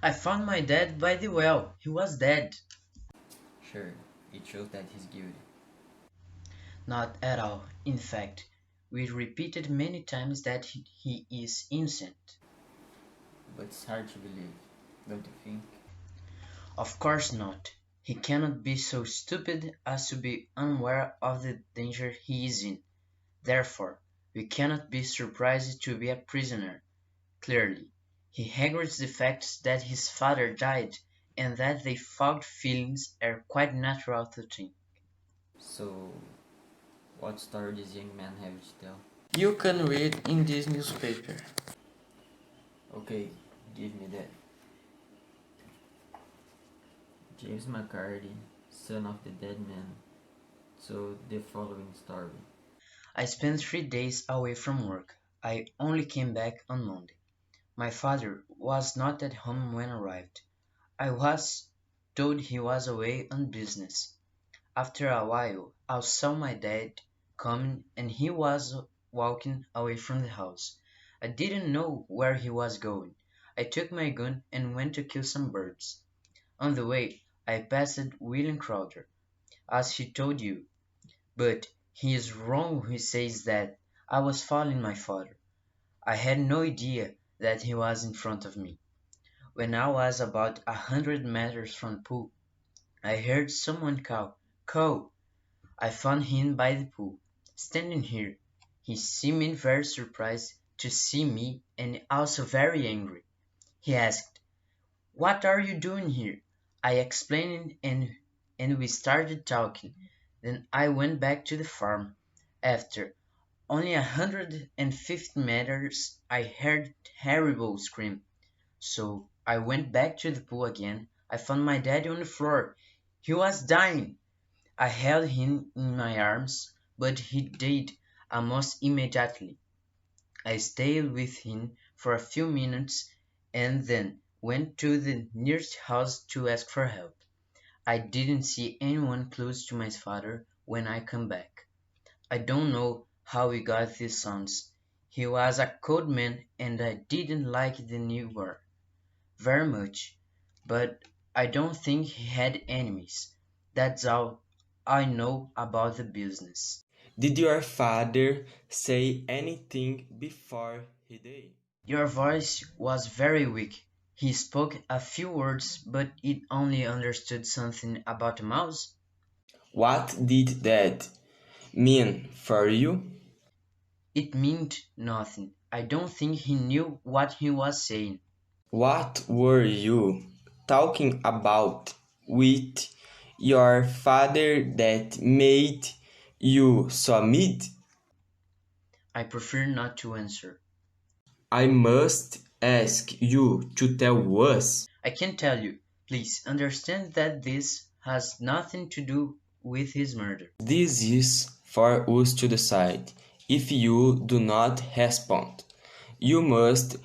I found my dad by the well. He was dead. Sure, it shows that he's guilty. Not at all. In fact, we repeated many times that he is innocent. But it's hard to believe, don't you think? Of course not. He cannot be so stupid as to be unaware of the danger he is in. Therefore, we cannot be surprised to be a prisoner. Clearly, he regrets the fact that his father died and that the fogged feelings are quite natural to think. So, what story does young man have to tell? You can read in this newspaper. Okay, give me that. James McCarthy, son of the dead man, told the following story. I spent 3 days away from work. I only came back on Monday. My father was not at home when I arrived. I was told he was away on business. After a while, I saw my dad coming and he was walking away from the house. I didn't know where he was going. I took my gun and went to kill some birds. On the way, I passed William Crowder, as he told you, but he is wrong who says that I was following my father. I had no idea that he was in front of me. When I was about 100 meters from the pool, I heard someone call, "Cole!" I found him by the pool, standing here. He seemed very surprised to see me and also very angry. He asked, "What are you doing here?" I explained and we started talking. Then I went back to the farm. After only 150 meters, I heard terrible scream. So I went back to the pool again. I found my daddy on the floor. He was dying. I held him in my arms, but he died almost immediately. I stayed with him for a few minutes and then went to the nearest house to ask for help. I didn't see anyone close to my father when I come back. I don't know how we got these sons. He was a cold man and I didn't like the new war very much, but I don't think he had enemies. That's all I know about the business. Did your father say anything before he died? Your voice was very weak. He spoke a few words, but it only understood something about a mouse. What did that mean for you? It meant nothing. I don't think he knew what he was saying. What were you talking about with your father that made you so mad? I prefer not to answer. I must ask you to tell us. I can tell you. Please understand that this has nothing to do with his murder. This is for us to decide. If you do not respond, you must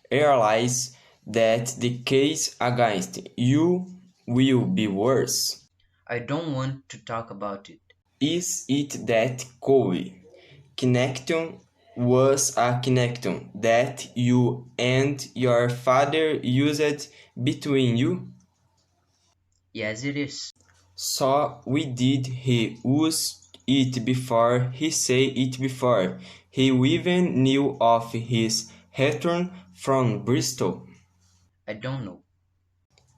realize that the case against you will be worse. I don't want to talk about it. Is it that Cowie connection was a connection that you and your father used between you? Yes, it is. So we did he use it before he said it before. He even knew of his return from Bristol. I don't know.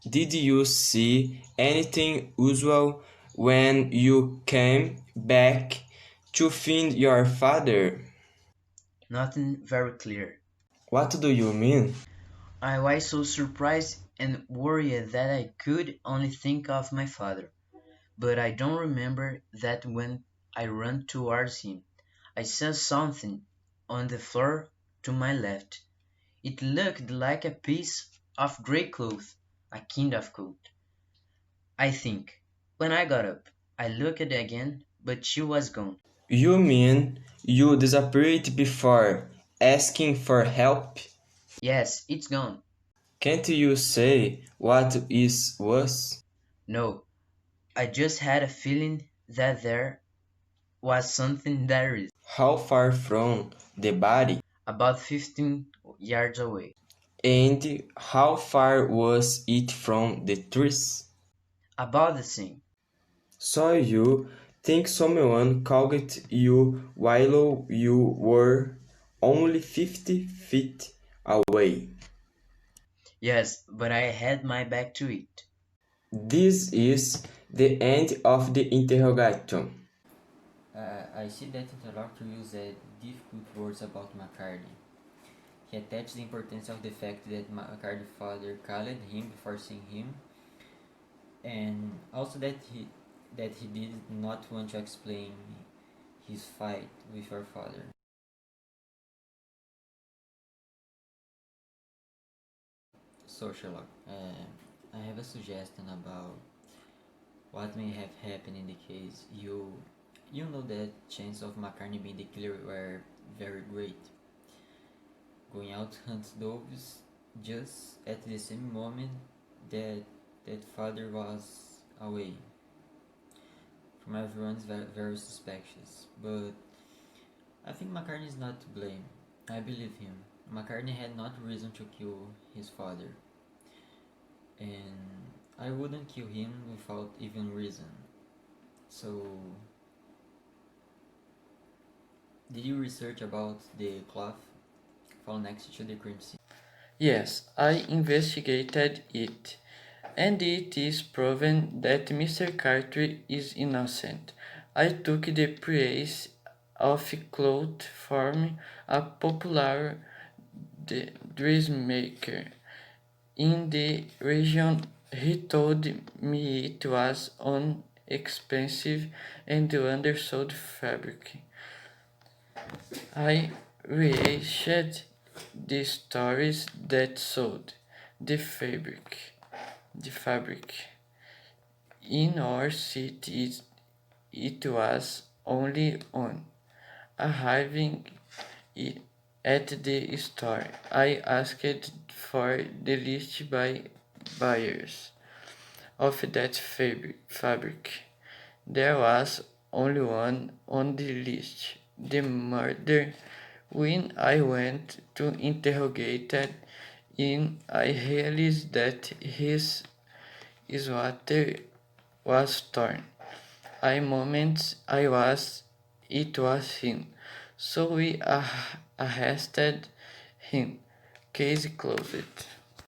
Did you see anything usual when you came back to find your father? Nothing very clear. What do you mean? I was so surprised and worried that I could only think of my father. But I don't remember that when I ran towards him. I saw something on the floor to my left. It looked like a piece of grey cloth, a kind of coat, I think. When I got up, I looked again, but she was gone. You mean you disappeared before asking for help? Yes, it's gone. Can't you say what is was? No, I just had a feeling that there was something there is How far from the body? about 15 yards away. And how far was it from the trees? About the same. So you think someone called you while you were only 50 feet away. Yes, but I had my back to it. This is the end of the interrogation. I see that interlocutor used difficult words about McCartney. He attached the importance of the fact that McCartney's father called him before seeing him, and also that he did not want to explain his fight with your father. So Sherlock, I have a suggestion about what may have happened in the case. You know that chance of McCartney being the killer were very great. Going out to hunt doves just at the same moment that father was away. From everyone's very suspicious, but I think McCartney is not to blame. I believe him. McCartney had not reason to kill his father, and I wouldn't kill him without even reason. So, did you research about the cloth found next to the crime scene? Yes, I investigated it, and it is proven that Mr. Carter is innocent. I took the price of cloth from a popular dressmaker in the region. He told me it was expensive and undersold fabric. I researched the stories that sold the fabric. The fabric in our city it was only on arriving at the store. I asked for the list by buyers of that fabric. There was only one on the list, the murder. When I went to interrogate him, I realized that his sweater was torn. It was him. So we arrested him. Case closed.